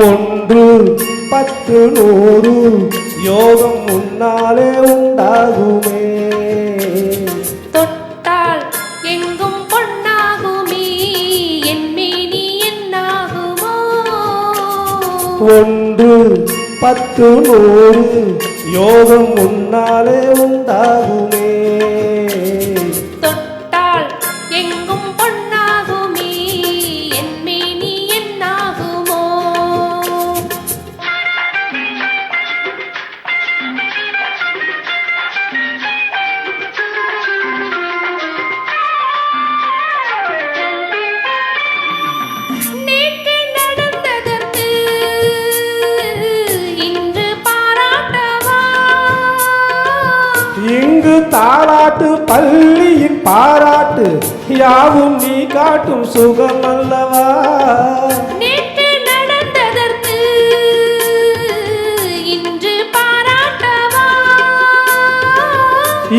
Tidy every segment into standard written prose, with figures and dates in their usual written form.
ஒன்று பத்து நூறு யோகம் முன்னாலே உண்டாகுமே. தொட்டால் எங்கும் பொன்னாகுமே என் மேனி என்னாகுமோ. ஒன்று பத்து நூறு யோகம் முன்னாலே உண்டாகுமே. தொட்டால் எங்கும் பொன்னாகுமே என் மேனி என்னாகுமோ. நேற்று நடந்ததற்கு இன்று பாராட்டவா. இங்கு தாலாட்டு பள்ளியின் பாராட்டு யாவும் நீ காட்டும் சுகம் அல்லவா. நேற்று நடந்ததற்கு இன்று பாராட்டவா.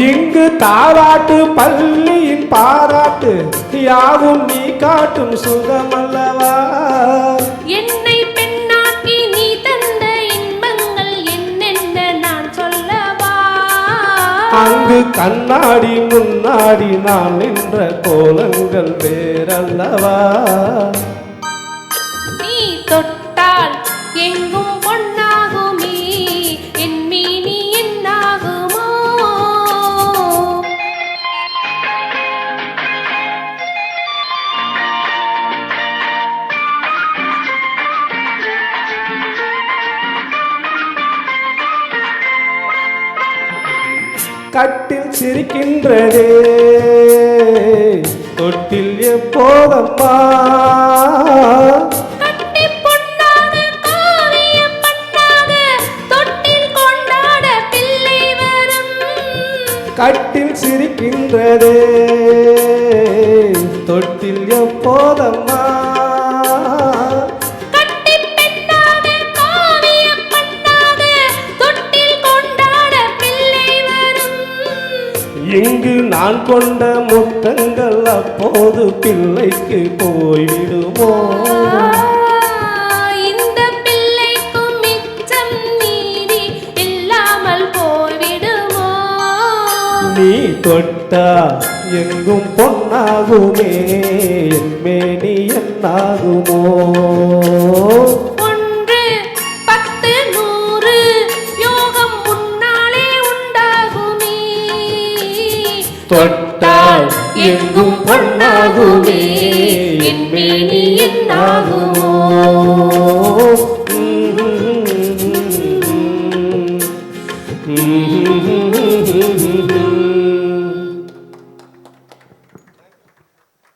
இங்கு தாலாட்டு பள்ளியின் பாராட்டு யாவும் நீ காட்டும் சுகம் அல்லவா. என்னை பெண்ணாக்கி நீ தந்த இன்பங்கள் என்னென்ன நான் சொல்லவா. அங்கு கண்ணாடி முன்னாடி நான் நின்ற கோலங்கள் வேறல்லவா. நீ தொட்டால் எங்கும் பொன்னாகுமே என் மேனி என்னாகுமோ. கட்டில் சிரிக்கின்றதே தொட்டில் எப்போதம்மா. கட்டி பொன்னாக காவியம் பண்ணாக தொட்டில் கொண்டாட பிள்ளை வரும். கட்டில் சிரிக்கின்றதே தொட்டில் எப்போதம்மா. கட்டி பெண்ணாக காவியம் பண்ணாக தொட்டில் கொண்டாட பிள்ளை வரும். இங்கு நான் கொண்ட முத்தங்கள் அப்போது பிள்ளைக்கு போய்விடுமோ. இந்த பிள்ளைக்கும் மிச்சம் மீறி இல்லாமல் போய்விடுமோ. நீ தொட்டா எங்கும் பொன்னாகுமே என் மேனி என்னாகுமோ. ஒன்று பத்து நூறு யோகம் முன்னாலே உண்டாகுமே. தொட்டால் எங்கும் பொன்னாகுமே